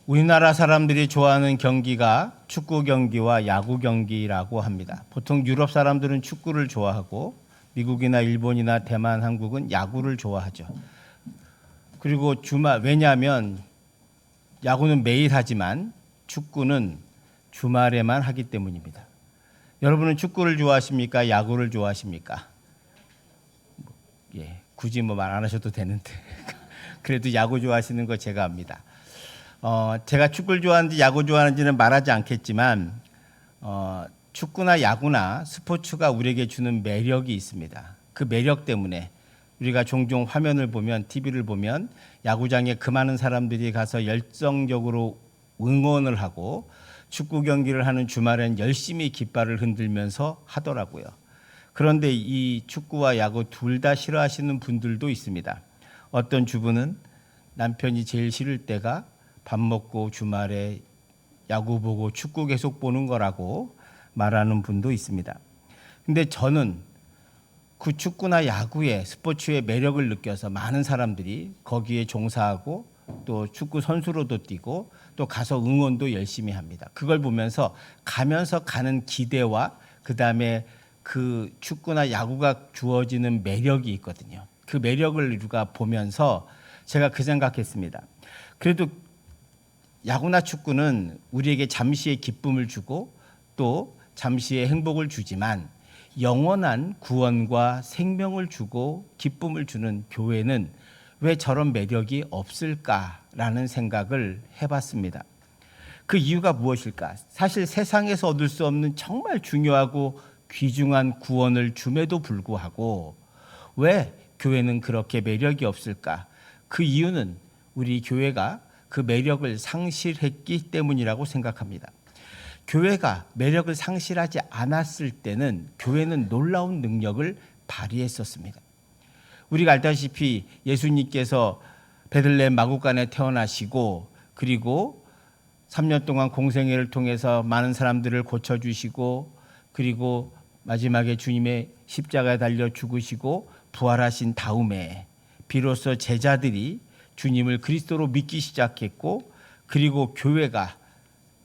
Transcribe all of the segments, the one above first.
우리나라 사람들이 좋아하는 경기가 축구 경기와 야구 경기라고 합니다. 보통 유럽 사람들은 축구를 좋아하고 미국이나 일본이나 대만, 한국은 야구를 좋아하죠. 그리고 왜냐하면 야구는 매일 하지만 축구는 주말에만 하기 때문입니다. 여러분은 축구를 좋아하십니까? 야구를 좋아하십니까? 굳이 말 안 하셔도 되는데 그래도 야구 좋아하시는 거 제가 압니다. 제가 축구를 좋아하는지 야구 좋아하는지는 말하지 않겠지만 축구나 야구나 스포츠가 우리에게 주는 매력이 있습니다. 그 매력 때문에 우리가 종종 화면을 보면 TV를 보면 야구장에 그 많은 사람들이 가서 열정적으로 응원을 하고 축구 경기를 하는 주말엔 열심히 깃발을 흔들면서 하더라고요. 그런데 이 축구와 야구 둘 다 싫어하시는 분들도 있습니다. 어떤 주부는 남편이 제일 싫을 때가 밥 먹고 주말에 야구 보고 축구 계속 보는 거라고 말하는 분도 있습니다. 근데 저는 그 축구나 야구의 스포츠의 매력을 느껴서 많은 사람들이 거기에 종사하고 또 축구 선수로도 뛰고 또 가서 응원도 열심히 합니다. 그걸 보면서 가는 기대와 그다음에 그 축구나 야구가 주어지는 매력이 있거든요. 그 매력을 우리가 보면서 제가 그 생각했습니다. 그래도 야구나 축구는 우리에게 잠시의 기쁨을 주고 또 잠시의 행복을 주지만 영원한 구원과 생명을 주고 기쁨을 주는 교회는 왜 저런 매력이 없을까라는 생각을 해봤습니다. 그 이유가 무엇일까? 사실 세상에서 얻을 수 없는 정말 중요하고 귀중한 구원을 줌에도 불구하고 왜 교회는 그렇게 매력이 없을까? 그 이유는 우리 교회가 그 매력을 상실했기 때문이라고 생각합니다. 교회가 매력을 상실하지 않았을 때는 교회는 놀라운 능력을 발휘했었습니다. 우리가 알다시피 예수님께서 베들레헴 마구간에 태어나시고 그리고 3년 동안 공생애를 통해서 많은 사람들을 고쳐주시고 그리고 마지막에 주님의 십자가에 달려 죽으시고 부활하신 다음에 비로소 제자들이 주님을 그리스도로 믿기 시작했고 그리고 교회가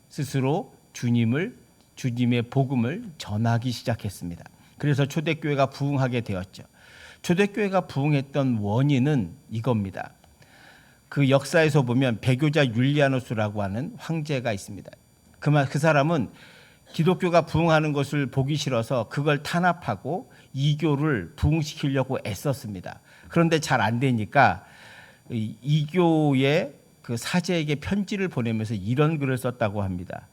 스스로 주님의 복음을 전하기 시작했습니다. 그래서 초대교회가 부흥하게 되었죠. 초대교회가 부흥했던 원인은 이겁니다. 그 역사에서 보면 배교자 율리아누스라고 하는 황제가 있습니다. 그 사람은 기독교가 부흥하는 것을 보기 싫어서 그걸 탄압하고 이교를 부흥시키려고 애썼습니다. 그런데 잘 안 되니까 이교의 그 사제에게 편지를 보내면서 이런 글을 썼다고 합니다.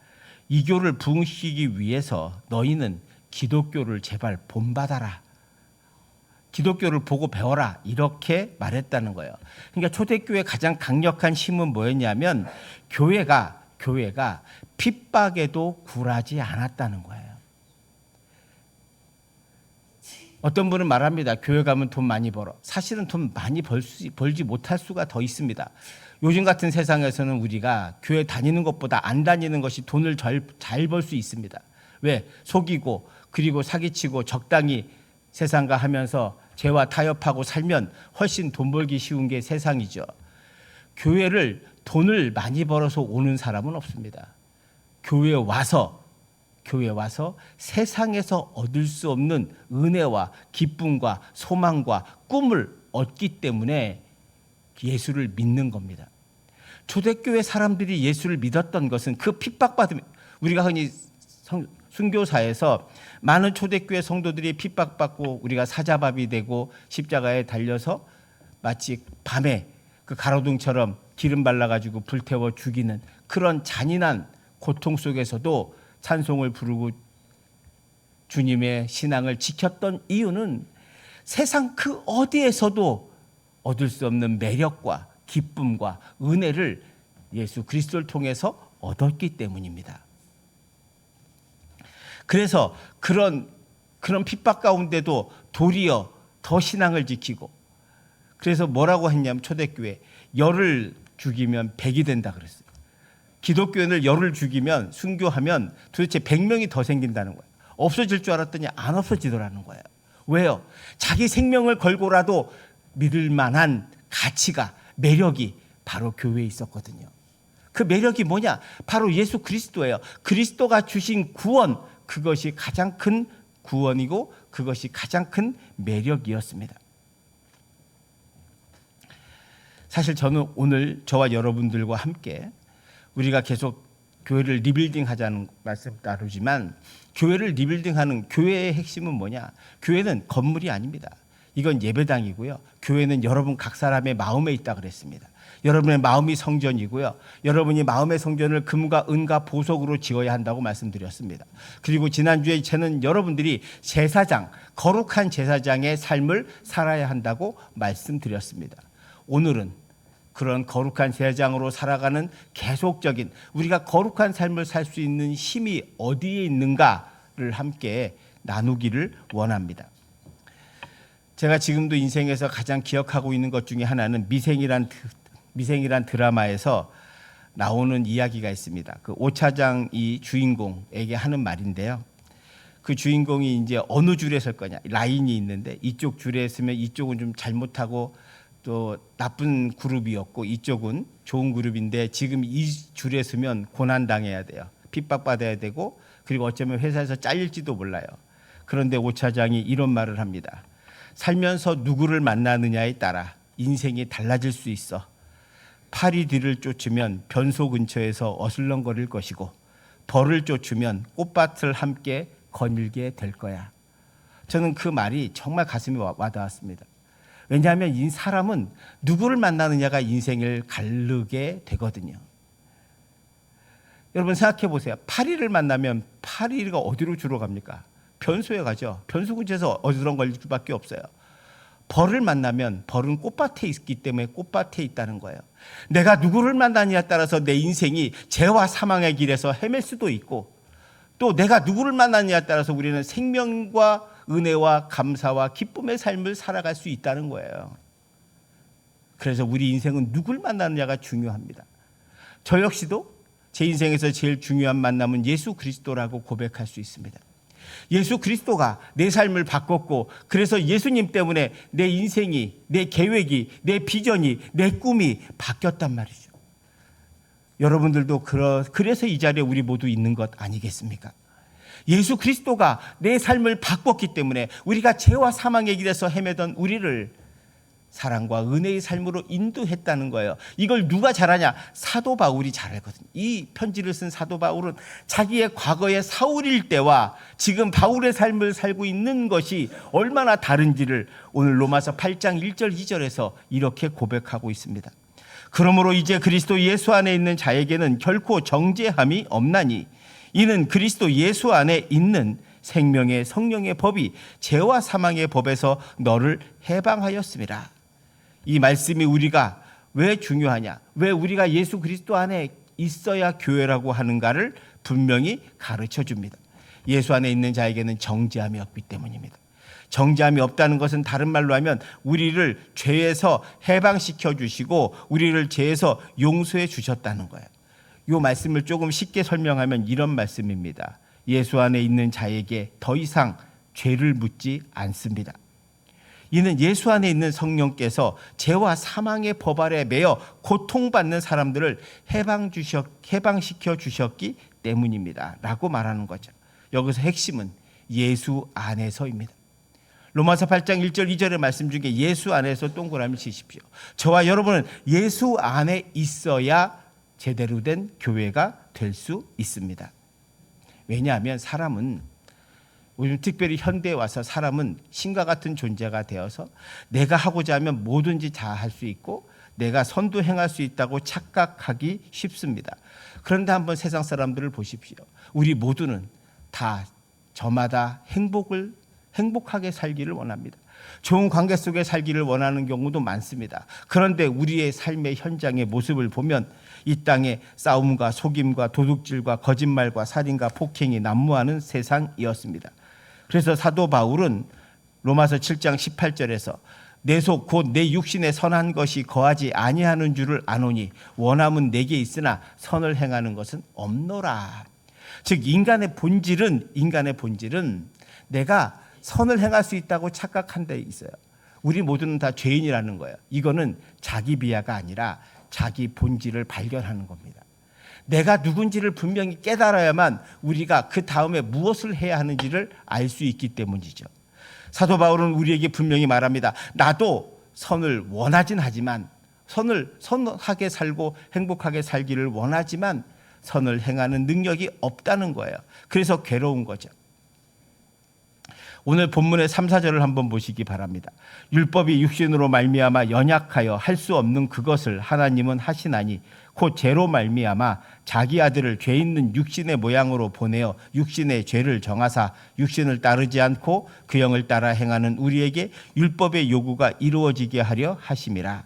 이교를 부흥시키기 위해서 너희는 기독교를 제발 본받아라. 기독교를 보고 배워라. 이렇게 말했다는 거예요. 그러니까 초대교회의 가장 강력한 힘은 뭐였냐면 교회가 핍박에도 굴하지 않았다는 거예요. 어떤 분은 말합니다. 교회 가면 돈 많이 벌어. 사실은 돈 많이 벌지 못할 수가 더 있습니다. 요즘 같은 세상에서는 우리가 교회 다니는 것보다 안 다니는 것이 돈을 잘 벌 수 있습니다. 왜? 속이고 그리고 사기치고 적당히 세상과 하면서 죄와 타협하고 살면 훨씬 돈 벌기 쉬운 게 세상이죠. 교회를 돈을 많이 벌어서 오는 사람은 없습니다. 교회에 와서 세상에서 얻을 수 없는 은혜와 기쁨과 소망과 꿈을 얻기 때문에 예수를 믿는 겁니다. 초대교회 사람들이 예수를 믿었던 것은 그 핍박받음, 우리가 흔히 순교사에서 많은 초대교회 성도들이 핍박받고 우리가 사자밥이 되고 십자가에 달려서 마치 밤에 그 가로등처럼 기름 발라가지고 불태워 죽이는 그런 잔인한 고통 속에서도 찬송을 부르고 주님의 신앙을 지켰던 이유는 세상 그 어디에서도 얻을 수 없는 매력과 기쁨과 은혜를 예수 그리스도를 통해서 얻었기 때문입니다. 그래서 그런 핍박 가운데도 도리어 더 신앙을 지키고 그래서 뭐라고 했냐면 초대교회 열을 죽이면 100이 된다 그랬어요. 기독교인을 열을 죽이면 순교하면 도대체 100명이 더 생긴다는 거예요. 없어질 줄 알았더니 안 없어지더라는 거예요. 왜요? 자기 생명을 걸고라도 믿을 만한 가치가 매력이 바로 교회에 있었거든요. 그 매력이 뭐냐? 바로 예수 그리스도예요. 그리스도가 주신 구원, 그것이 가장 큰 구원이고 그것이 가장 큰 매력이었습니다. 사실 저는 오늘 저와 여러분들과 함께 우리가 계속 교회를 리빌딩 하자는 말씀 나누지만, 교회를 리빌딩하는 교회의 핵심은 뭐냐? 교회는 건물이 아닙니다. 이건 예배당이고요. 교회는 여러분 각 사람의 마음에 있다 그랬습니다. 여러분의 마음이 성전이고요. 여러분이 마음의 성전을 금과 은과 보석으로 지어야 한다고 말씀드렸습니다. 그리고 지난주에 저는 여러분들이 제사장, 거룩한 제사장의 삶을 살아야 한다고 말씀드렸습니다. 오늘은 그런 거룩한 제사장으로 살아가는 계속적인, 우리가 거룩한 삶을 살 수 있는 힘이 어디에 있는가를 함께 나누기를 원합니다. 제가 지금도 인생에서 가장 기억하고 있는 것 중에 하나는 미생이란 드라마에서 나오는 이야기가 있습니다. 그 오차장이 주인공에게 하는 말인데요. 그 주인공이 이제 어느 줄에 설 거냐, 라인이 있는데 이쪽 줄에 서면 이쪽은 좀 잘못하고 또 나쁜 그룹이었고 이쪽은 좋은 그룹인데 지금 이 줄에 서면 고난당해야 돼요. 핍박받아야 되고 그리고 어쩌면 회사에서 잘릴지도 몰라요. 그런데 오 차장이 이런 말을 합니다. 살면서 누구를 만나느냐에 따라 인생이 달라질 수 있어. 파리 뒤를 쫓으면 변소 근처에서 어슬렁거릴 것이고 벌을 쫓으면 꽃밭을 함께 거닐게 될 거야. 저는 그 말이 정말 가슴에 와닿았습니다. 왜냐하면 이 사람은 누구를 만나느냐가 인생을 가르게 되거든요. 여러분 생각해 보세요. 파리를 만나면 파리가 어디로 주로 갑니까? 변소에 가죠. 변소 근처에서 어슬렁거릴 수밖에 없어요. 벌을 만나면 벌은 꽃밭에 있기 때문에 꽃밭에 있다는 거예요. 내가 누구를 만나느냐에 따라서 내 인생이 죄와 사망의 길에서 헤맬 수도 있고, 또 내가 누구를 만나느냐에 따라서 우리는 생명과 은혜와 감사와 기쁨의 삶을 살아갈 수 있다는 거예요. 그래서 우리 인생은 누굴 만나느냐가 중요합니다. 저 역시도 제 인생에서 제일 중요한 만남은 예수 그리스도라고 고백할 수 있습니다. 예수 그리스도가 내 삶을 바꿨고, 그래서 예수님 때문에 내 인생이, 내 계획이, 내 비전이, 내 꿈이 바뀌었단 말이죠. 여러분들도 그래서 이 자리에 우리 모두 있는 것 아니겠습니까? 예수 그리스도가 내 삶을 바꿨기 때문에 우리가 죄와 사망의 길에서 헤매던 우리를 사랑과 은혜의 삶으로 인도했다는 거예요. 이걸 누가 잘하냐? 사도 바울이 잘 알거든요. 이 편지를 쓴 사도 바울은 자기의 과거의 사울일 때와 지금 바울의 삶을 살고 있는 것이 얼마나 다른지를 오늘 로마서 8장 1절 2절에서 이렇게 고백하고 있습니다. 그러므로 이제 그리스도 예수 안에 있는 자에게는 결코 정죄함이 없나니 이는 그리스도 예수 안에 있는 생명의 성령의 법이 죄와 사망의 법에서 너를 해방하였습니다. 이 말씀이 우리가 왜 중요하냐, 왜 우리가 예수 그리스도 안에 있어야 교회라고 하는가를 분명히 가르쳐 줍니다. 예수 안에 있는 자에게는 정죄함이 없기 때문입니다. 정죄함이 없다는 것은 다른 말로 하면 우리를 죄에서 해방시켜 주시고 우리를 죄에서 용서해 주셨다는 거예요. 이 말씀을 조금 쉽게 설명하면 이런 말씀입니다. 예수 안에 있는 자에게 더 이상 죄를 묻지 않습니다. 이는 예수 안에 있는 성령께서 죄와 사망의 법 아래 매여 고통받는 사람들을 해방시켜 주셨기 때문입니다. 라고 말하는 거죠. 여기서 핵심은 예수 안에서입니다. 로마서 8장 1절 2절의 말씀 중에 예수 안에서 동그라미 치십시오. 저와 여러분은 예수 안에 있어야 제대로 된 교회가 될 수 있습니다. 왜냐하면 사람은, 요즘 특별히 현대에 와서 사람은 신과 같은 존재가 되어서 내가 하고자 하면 뭐든지 다 할 수 있고 내가 선도 행할 수 있다고 착각하기 쉽습니다. 그런데 한번 세상 사람들을 보십시오. 우리 모두는 다 저마다 행복하게 살기를 원합니다. 좋은 관계 속에 살기를 원하는 경우도 많습니다. 그런데 우리의 삶의 현장의 모습을 보면 이 땅에 싸움과 속임과 도둑질과 거짓말과 살인과 폭행이 난무하는 세상이었습니다. 그래서 사도 바울은 로마서 7장 18절에서 내 속 곧 내 육신에 선한 것이 거하지 아니하는 줄을 아노니 원함은 내게 있으나 선을 행하는 것은 없노라. 즉 인간의 본질은 내가 선을 행할 수 있다고 착각한 데 있어요. 우리 모두는 다 죄인이라는 거예요. 이거는 자기 비하가 아니라 자기 본질을 발견하는 겁니다. 내가 누군지를 분명히 깨달아야만 우리가 그 다음에 무엇을 해야 하는지를 알 수 있기 때문이죠. 사도 바울은 우리에게 분명히 말합니다. 나도 선을 원하진 하지만, 선을 선하게 살고 행복하게 살기를 원하지만 선을 행하는 능력이 없다는 거예요. 그래서 괴로운 거죠. 오늘 본문의 3, 4절을 한번 보시기 바랍니다. 율법이 육신으로 말미암아 연약하여 할 수 없는 그것을 하나님은 하시나니 곧 죄로 말미암아 자기 아들을 죄 있는 육신의 모양으로 보내어 육신의 죄를 정하사 육신을 따르지 않고 그 영을 따라 행하는 우리에게 율법의 요구가 이루어지게 하려 하심이라.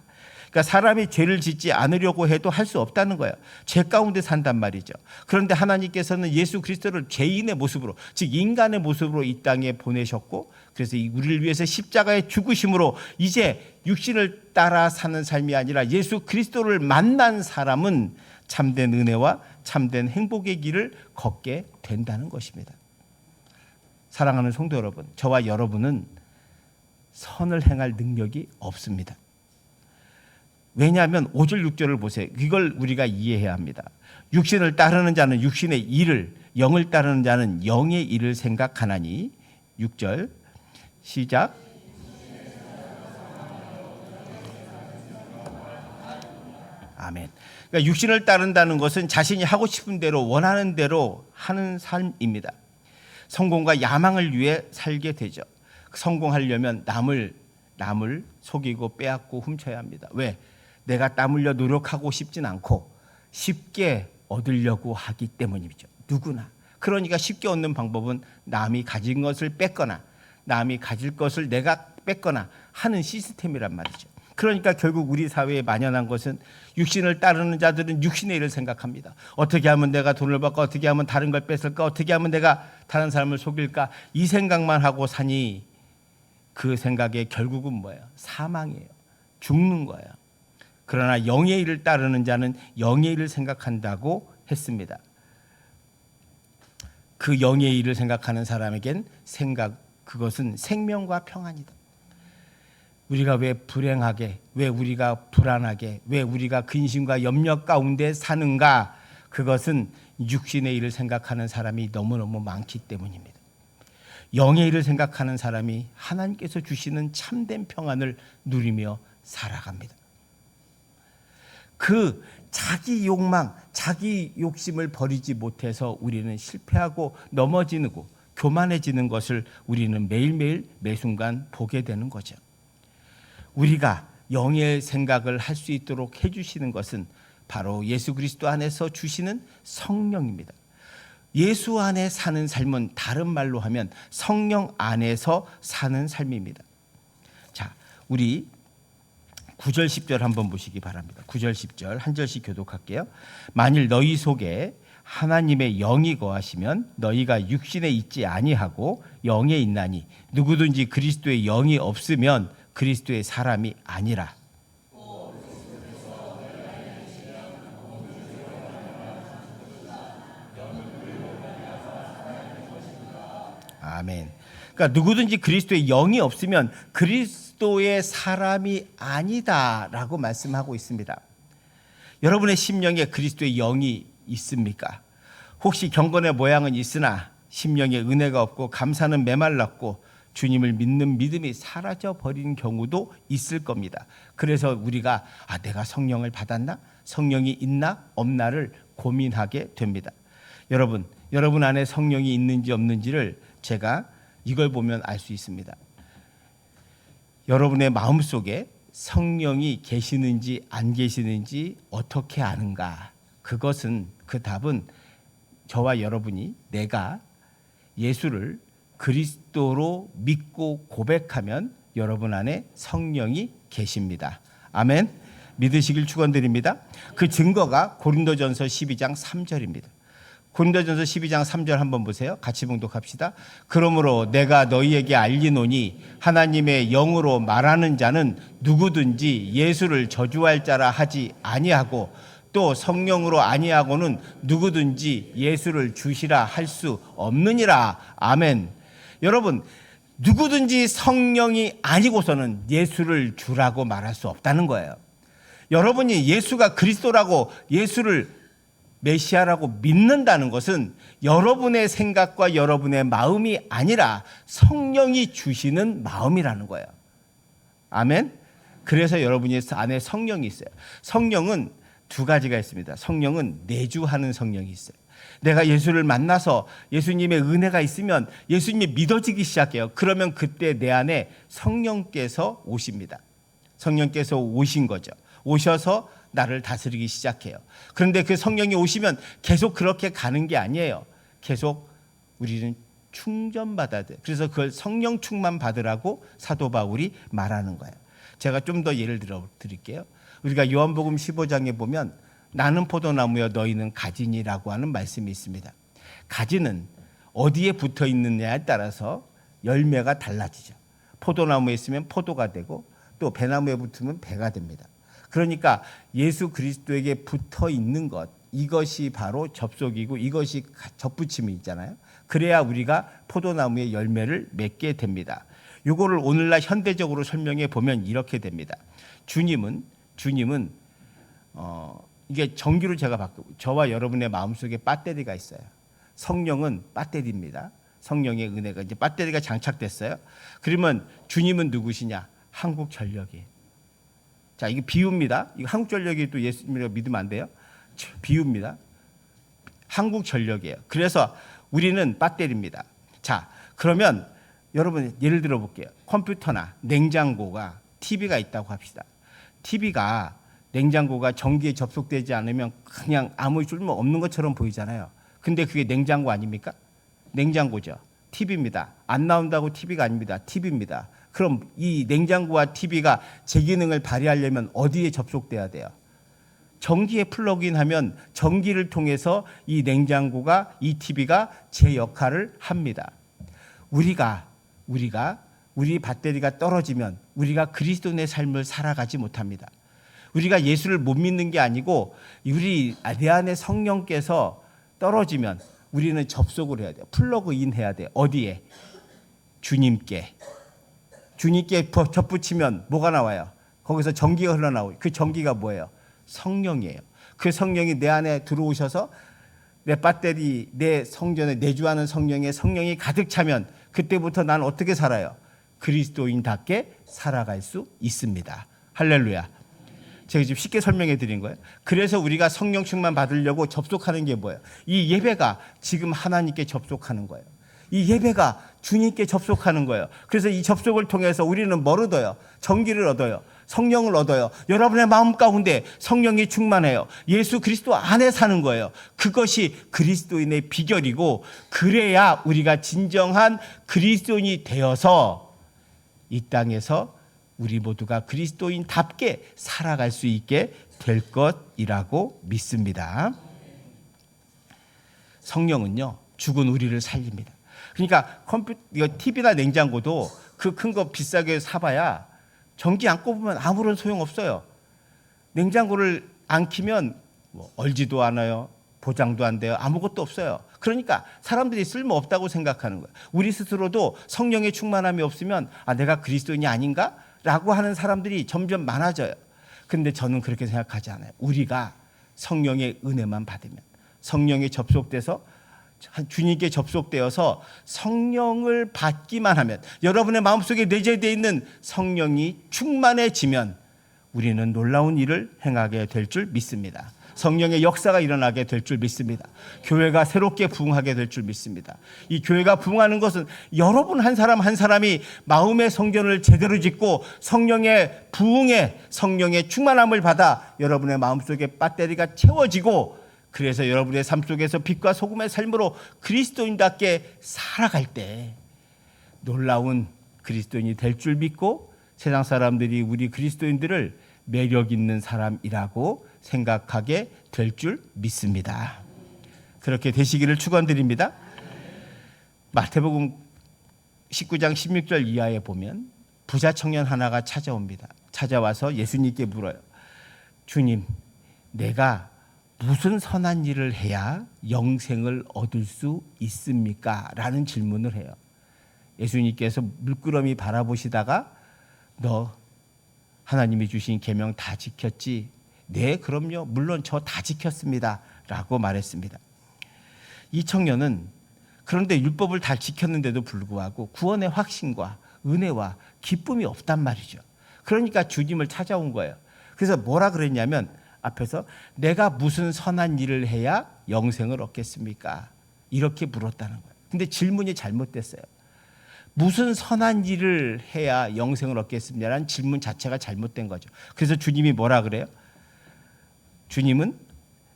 그러니까 사람이 죄를 짓지 않으려고 해도 할 수 없다는 거예요. 죄 가운데 산단 말이죠. 그런데 하나님께서는 예수 그리스도를 죄인의 모습으로, 즉 인간의 모습으로 이 땅에 보내셨고, 그래서 우리를 위해서 십자가의 죽으심으로 이제 육신을 따라 사는 삶이 아니라 예수 그리스도를 만난 사람은 참된 은혜와 참된 행복의 길을 걷게 된다는 것입니다. 사랑하는 성도 여러분, 저와 여러분은 선을 행할 능력이 없습니다. 왜냐하면 5절 6절을 보세요. 이걸 우리가 이해해야 합니다. 육신을 따르는 자는 육신의 일을, 영을 따르는 자는 영의 일을 생각하나니. 6절 시작. 아멘. 그러니까 육신을 따른다는 것은 자신이 하고 싶은 대로 원하는 대로 하는 삶입니다. 성공과 야망을 위해 살게 되죠. 성공하려면 남을 속이고 빼앗고 훔쳐야 합니다. 왜? 내가 땀 흘려 노력하고 싶진 않고 쉽게 얻으려고 하기 때문이죠. 누구나. 그러니까 쉽게 얻는 방법은 남이 가진 것을 뺏거나 남이 가질 것을 내가 뺏거나 하는 시스템이란 말이죠. 그러니까 결국 우리 사회에 만연한 것은 육신을 따르는 자들은 육신의 일을 생각합니다. 어떻게 하면 내가 돈을 벌까? 어떻게 하면 다른 걸 뺏을까? 어떻게 하면 내가 다른 사람을 속일까? 이 생각만 하고 사니 그 생각의 결국은 뭐예요? 사망이에요. 죽는 거예요. 그러나 영의 일을 따르는 자는 영의 일을 생각한다고 했습니다. 그 영의 일을 생각하는 사람에겐 그것은 생명과 평안이다. 우리가 왜 불행하게, 왜 우리가 불안하게, 왜 우리가 근심과 염려 가운데 사는가? 그것은 육신의 일을 생각하는 사람이 너무너무 많기 때문입니다. 영의 일을 생각하는 사람이 하나님께서 주시는 참된 평안을 누리며 살아갑니다. 그 자기 욕망, 자기 욕심을 버리지 못해서 우리는 실패하고 넘어지고 교만해지는 것을 우리는 매일매일 매순간 보게 되는 거죠. 우리가 영의 생각을 할 수 있도록 해주시는 것은 바로 예수 그리스도 안에서 주시는 성령입니다. 예수 안에 사는 삶은 다른 말로 하면 성령 안에서 사는 삶입니다. 자, 우리 9절 10절 한번 보시기 바랍니다. 9절 10절 한 절씩 교독할게요. 만일 너희 속에 하나님의 영이 거하시면 너희가 육신에 있지 아니하고 영에 있나니 누구든지 그리스도의 영이 없으면 그리스도의 사람이 아니라. 아멘. 그러니까 누구든지 그리스도의 영이 없으면 그리스도의 사람이 아니다라고 말씀하고 있습니다. 여러분의 심령에 그리스도의 영이 있습니까? 혹시 경건의 모양은 있으나 심령에 은혜가 없고 감사는 메말랐고 주님을 믿는 믿음이 사라져 버린 경우도 있을 겁니다. 그래서 우리가 내가 성령을 받았나? 성령이 있나? 없나를 고민하게 됩니다. 여러분 안에 성령이 있는지 없는지를 제가 이걸 보면 알 수 있습니다. 여러분의 마음속에 성령이 계시는지 안 계시는지 어떻게 아는가? 그 답은 저와 여러분이 내가 예수를 그리스도로 믿고 고백하면 여러분 안에 성령이 계십니다. 아멘. 믿으시길 축원드립니다. 그 증거가 고린도전서 12장 3절입니다. 고린도전서 12장 3절 한번 보세요. 같이 봉독합시다. 그러므로 내가 너희에게 알리노니 하나님의 영으로 말하는 자는 누구든지 예수를 저주할 자라 하지 아니하고 또 성령으로 아니하고는 누구든지 예수를 주시라 할 수 없느니라. 아멘. 여러분, 누구든지 성령이 아니고서는 예수를 주라고 말할 수 없다는 거예요. 여러분이 예수가 그리스도라고 예수를 메시아라고 믿는다는 것은 여러분의 생각과 여러분의 마음이 아니라 성령이 주시는 마음이라는 거예요. 아멘. 그래서 여러분이 안에 성령이 있어요. 성령은 두 가지가 있습니다. 성령은 내주하는 성령이 있어요. 내가 예수를 만나서 예수님의 은혜가 있으면 예수님이 믿어지기 시작해요. 그러면 그때 내 안에 성령께서 오십니다. 성령께서 오신 거죠. 오셔서 나를 다스리기 시작해요. 그런데 그 성령이 오시면 계속 그렇게 가는 게 아니에요. 계속 우리는 충전받아야 돼요. 그래서 그걸 성령 충만 받으라고 사도 바울이 말하는 거예요. 제가 좀 더 예를 들어 드릴게요. 우리가 요한복음 15장에 보면 나는 포도나무여 너희는 가지니라고 하는 말씀이 있습니다. 가지는 어디에 붙어 있느냐에 따라서 열매가 달라지죠. 포도나무에 있으면 포도가 되고 또 배나무에 붙으면 배가 됩니다. 그러니까 예수 그리스도에게 붙어 있는 것, 이것이 바로 접속이고 이것이 접붙임이 있잖아요. 그래야 우리가 포도나무의 열매를 맺게 됩니다. 이거를 오늘날 현대적으로 설명해 보면 이렇게 됩니다. 주님은 이게 전기로 제가 바꾸고 저와 여러분의 마음속에 배터리가 있어요. 성령은 배터리입니다. 성령의 은혜가 이제 배터리가 장착됐어요. 그러면 주님은 누구시냐? 한국전력이에요. 자, 이게 비유입니다. 이거 한국전력이 또 예수님이라고 믿으면 안 돼요. 비유입니다. 한국전력이에요. 그래서 우리는 배터리입니다. 자, 그러면 여러분 예를 들어 볼게요. 컴퓨터나 냉장고가 TV가 있다고 합시다. TV가 냉장고가 전기에 접속되지 않으면 그냥 아무 쓸모 없는 것처럼 보이잖아요. 근데 그게 냉장고 아닙니까? 냉장고죠. TV입니다. 안 나온다고 TV가 아닙니다. TV입니다. 그럼 이 냉장고와 TV가 제 기능을 발휘하려면 어디에 접속돼야 돼요? 전기에 플러그인하면 전기를 통해서 이 냉장고가 이 TV가 제 역할을 합니다. 우리 배터리가 떨어지면 우리가 그리스도인의 삶을 살아가지 못합니다. 우리가 예수를 못 믿는 게 아니고 내 안에 성령께서 떨어지면 우리는 접속을 해야 돼요. 플러그인 해야 돼요. 어디에? 주님께 접붙이면 뭐가 나와요? 거기서 전기가 흘러나오고 그 전기가 뭐예요? 성령이에요. 그 성령이 내 안에 들어오셔서 내 배터리, 내 성전에 내주하는 성령이 가득 차면 그때부터 난 어떻게 살아요? 그리스도인답게 살아갈 수 있습니다. 할렐루야. 제가 지금 쉽게 설명해 드린 거예요. 그래서 우리가 성령 충만 받으려고 접속하는 게 뭐예요? 이 예배가 지금 하나님께 접속하는 거예요. 이 예배가 주님께 접속하는 거예요. 그래서 이 접속을 통해서 우리는 뭘 얻어요? 전기를 얻어요. 성령을 얻어요. 여러분의 마음 가운데 성령이 충만해요. 예수 그리스도 안에 사는 거예요. 그것이 그리스도인의 비결이고 그래야 우리가 진정한 그리스도인이 되어서 이 땅에서 우리 모두가 그리스도인답게 살아갈 수 있게 될 것이라고 믿습니다. 성령은요, 죽은 우리를 살립니다. 그러니까 TV나 냉장고도 그 큰 거 비싸게 사봐야 전기 안 꼽으면 아무런 소용 없어요. 냉장고를 안 키면 얼지도 않아요. 보장도 안 돼요. 아무것도 없어요. 그러니까 사람들이 쓸모없다고 생각하는 거예요. 우리 스스로도 성령의 충만함이 없으면 내가 그리스도인이 아닌가? 라고 하는 사람들이 점점 많아져요. 근데 저는 그렇게 생각하지 않아요. 우리가 성령의 은혜만 받으면 성령에 접속돼서 주님께 접속되어서 성령을 받기만 하면 여러분의 마음속에 내재되어 있는 성령이 충만해지면 우리는 놀라운 일을 행하게 될 줄 믿습니다. 성령의 역사가 일어나게 될 줄 믿습니다. 교회가 새롭게 부흥하게 될 줄 믿습니다. 이 교회가 부흥하는 것은 여러분 한 사람 한 사람이 마음의 성전을 제대로 짓고 성령의 부흥에 성령의 충만함을 받아 여러분의 마음속에 배터리가 채워지고 그래서 여러분의 삶 속에서 빛과 소금의 삶으로 그리스도인답게 살아갈 때 놀라운 그리스도인이 될 줄 믿고 세상 사람들이 우리 그리스도인들을 매력 있는 사람이라고 생각하게 될 줄 믿습니다. 그렇게 되시기를 축원드립니다. 마태복음 19장 16절 이하에 보면 부자 청년 하나가 찾아옵니다. 찾아와서 예수님께 물어요. 주님, 내가 무슨 선한 일을 해야 영생을 얻을 수 있습니까? 라는 질문을 해요. 예수님께서 물끄러미 바라보시다가 너 하나님이 주신 계명 다 지켰지? 네, 그럼요. 물론 저 다 지켰습니다. 라고 말했습니다. 이 청년은 그런데 율법을 다 지켰는데도 불구하고 구원의 확신과 은혜와 기쁨이 없단 말이죠. 그러니까 주님을 찾아온 거예요. 그래서 뭐라 그랬냐면 앞에서 내가 무슨 선한 일을 해야 영생을 얻겠습니까? 이렇게 물었다는 거예요. 근데 질문이 잘못됐어요. 무슨 선한 일을 해야 영생을 얻겠습니다라는 질문 자체가 잘못된 거죠. 그래서 주님이 뭐라 그래요? 주님은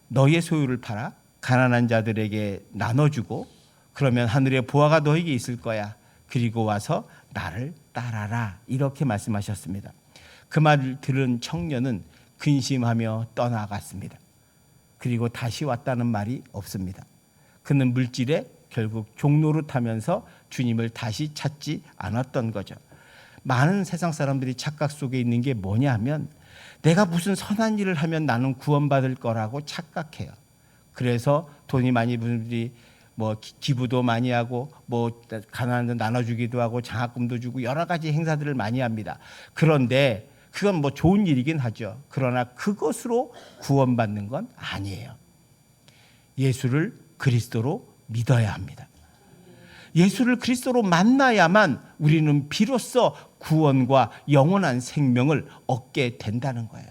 너의 소유를 팔아 가난한 자들에게 나눠주고 그러면 하늘의 보화가 너에게 있을 거야. 그리고 와서 나를 따라라. 이렇게 말씀하셨습니다. 그 말을 들은 청년은 근심하며 떠나갔습니다. 그리고 다시 왔다는 말이 없습니다. 그는 물질에 결국 종노릇하면서 주님을 다시 찾지 않았던 거죠. 많은 세상 사람들이 착각 속에 있는 게 뭐냐 하면 내가 무슨 선한 일을 하면 나는 구원받을 거라고 착각해요. 그래서 돈이 많이 버는 분들이 뭐 기부도 많이 하고 뭐 가난한 데 나눠주기도 하고 장학금도 주고 여러 가지 행사들을 많이 합니다. 그런데 그건 뭐 좋은 일이긴 하죠. 그러나 그것으로 구원받는 건 아니에요. 예수를 그리스도로 믿어야 합니다. 예수를 그리스도로 만나야만 우리는 비로소 구원과 영원한 생명을 얻게 된다는 거예요.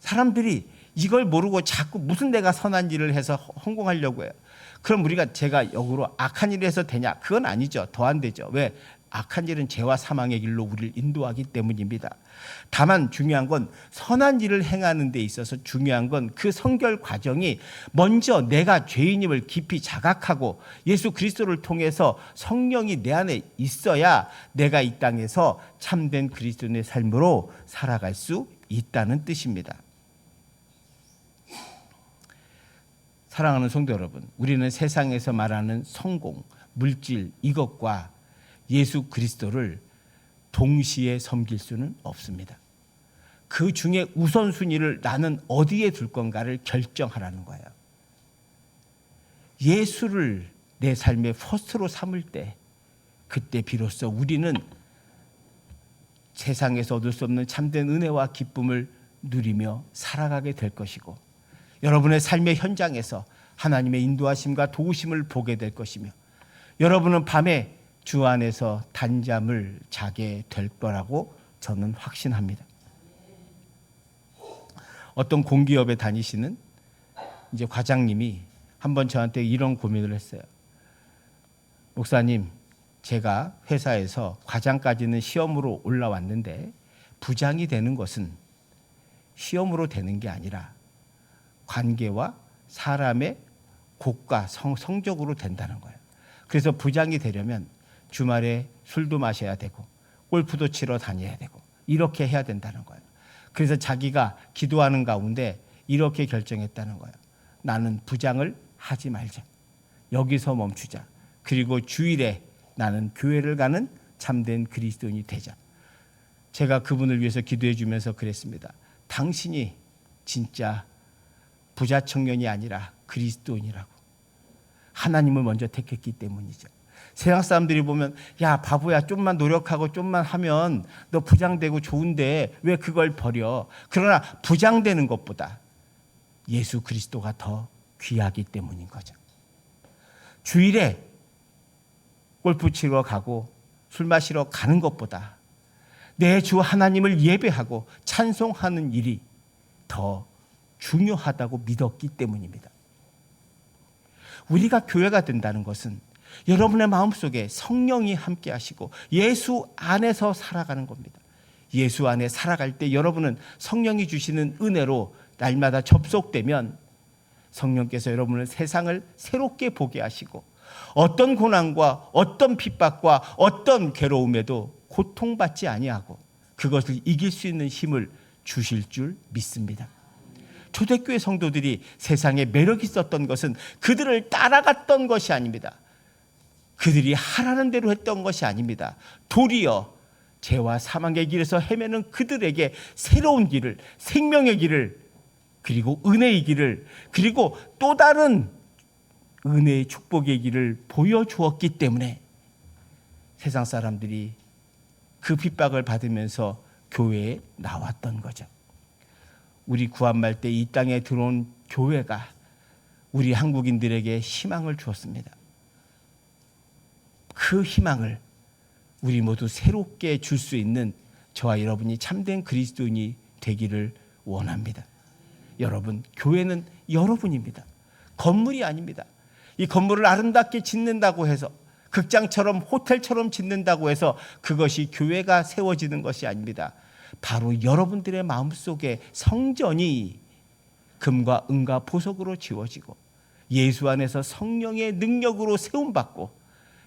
사람들이 이걸 모르고 자꾸 무슨 내가 선한 일을 해서 헌공하려고 해요. 그럼 우리가 제가 역으로 악한 일을 해서 되냐? 그건 아니죠. 더 안 되죠. 왜? 악한 일은 죄와 사망의 길로 우리를 인도하기 때문입니다. 다만 중요한 건 선한 일을 행하는 데 있어서 중요한 건 그 성결 과정이 먼저 내가 죄인임을 깊이 자각하고 예수 그리스도를 통해서 성령이 내 안에 있어야 내가 이 땅에서 참된 그리스도인의 삶으로 살아갈 수 있다는 뜻입니다. 사랑하는 성도 여러분, 우리는 세상에서 말하는 성공, 물질 이것과 예수 그리스도를 동시에 섬길 수는 없습니다. 그 중에 우선순위를 나는 어디에 둘 건가를 결정하라는 거예요. 예수를 내 삶의 퍼스트로 삼을 때 그때 비로소 우리는 세상에서 얻을 수 없는 참된 은혜와 기쁨을 누리며 살아가게 될 것이고 여러분의 삶의 현장에서 하나님의 인도하심과 도우심을 보게 될 것이며 여러분은 밤에 주 안에서 단잠을 자게 될 거라고 저는 확신합니다. 어떤 공기업에 다니시는 이제 과장님이 한번 저한테 이런 고민을 했어요. 목사님, 제가 회사에서 과장까지는 시험으로 올라왔는데 부장이 되는 것은 시험으로 되는 게 아니라 관계와 사람의 곡과 성적으로 된다는 거예요. 그래서 부장이 되려면 주말에 술도 마셔야 되고 골프도 치러 다녀야 되고 이렇게 해야 된다는 거예요. 그래서 자기가 기도하는 가운데 이렇게 결정했다는 거예요. 나는 부장을 하지 말자. 여기서 멈추자. 그리고 주일에 나는 교회를 가는 참된 그리스도인이 되자. 제가 그분을 위해서 기도해 주면서 그랬습니다. 당신이 진짜 부자 청년이 아니라 그리스도인이라고. 하나님을 먼저 택했기 때문이죠. 세상 사람들이 보면 야 바보야 좀만 노력하고 좀만 하면 너 부장 되고 좋은데 왜 그걸 버려. 그러나 부장 되는 것보다 예수 그리스도가 더 귀하기 때문인 거죠. 주일에 골프 치러 가고 술 마시러 가는 것보다 내 주 하나님을 예배하고 찬송하는 일이 더 중요하다고 믿었기 때문입니다. 우리가 교회가 된다는 것은 여러분의 마음속에 성령이 함께 하시고 예수 안에서 살아가는 겁니다. 예수 안에 살아갈 때 여러분은 성령이 주시는 은혜로 날마다 접속되면 성령께서 여러분을 세상을 새롭게 보게 하시고 어떤 고난과 어떤 핍박과 어떤 괴로움에도 고통받지 아니하고 그것을 이길 수 있는 힘을 주실 줄 믿습니다. 초대교회 성도들이 세상에 매력이 있었던 것은 그들을 따라갔던 것이 아닙니다. 그들이 하라는 대로 했던 것이 아닙니다. 도리어 죄와 사망의 길에서 헤매는 그들에게 새로운 길을, 생명의 길을, 그리고 은혜의 길을, 그리고 또 다른 은혜의 축복의 길을 보여주었기 때문에 세상 사람들이 그 핍박을 받으면서 교회에 나왔던 거죠. 우리 구한말 때 이 땅에 들어온 교회가 우리 한국인들에게 희망을 주었습니다. 그 희망을 우리 모두 새롭게 줄 수 있는 저와 여러분이 참된 그리스도인이 되기를 원합니다. 여러분, 교회는 여러분입니다. 건물이 아닙니다. 이 건물을 아름답게 짓는다고 해서, 극장처럼 호텔처럼 짓는다고 해서 그것이 교회가 세워지는 것이 아닙니다. 바로 여러분들의 마음속에 성전이 금과 은과 보석으로 지워지고 예수 안에서 성령의 능력으로 세움받고,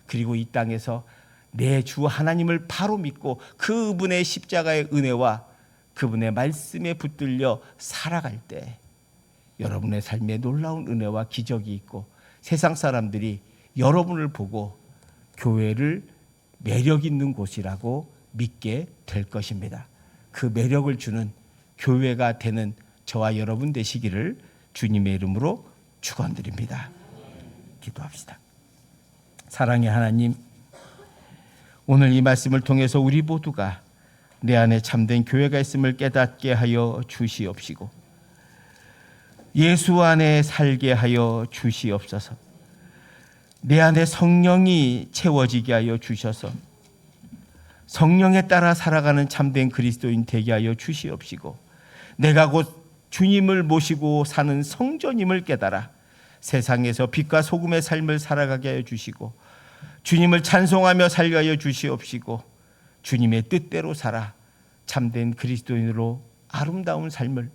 그리고 이 땅에서 내 주 하나님을 바로 믿고 그분의 십자가의 은혜와 그분의 말씀에 붙들려 살아갈 때 여러분의 삶에 놀라운 은혜와 기적이 있고 세상 사람들이 여러분을 보고 교회를 매력 있는 곳이라고 믿게 될 것입니다. 그 매력을 주는 교회가 되는 저와 여러분 되시기를 주님의 이름으로 축원드립니다. 기도합시다. 사랑의 하나님, 오늘 이 말씀을 통해서 우리 모두가 내 안에 참된 교회가 있음을 깨닫게 하여 주시옵시고 예수 안에 살게 하여 주시옵소서. 내 안에 성령이 채워지게 하여 주셔서 성령에 따라 살아가는 참된 그리스도인 되게 하여 주시옵시고, 내가 곧 주님을 모시고 사는 성전임을 깨달아 세상에서 빛과 소금의 삶을 살아가게 하여 주시고 주님을 찬송하며 살게 하여 주시옵시고 주님의 뜻대로 살아 참된 그리스도인으로 아름다운 삶을,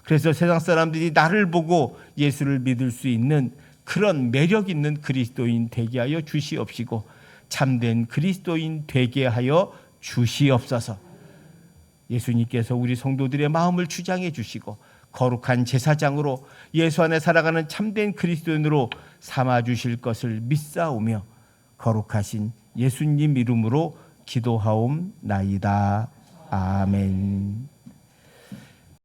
그래서 세상 사람들이 나를 보고 예수를 믿을 수 있는 그런 매력 있는 그리스도인 되게 하여 주시옵시고 참된 그리스도인 되게 하여 주시옵소서. 예수님께서 우리 성도들의 마음을 주장해 주시고 거룩한 제사장으로 예수 안에 살아가는 참된 그리스도인으로 삼아 주실 것을 믿사오며 거룩하신 예수님 이름으로 기도하옵나이다. 아멘.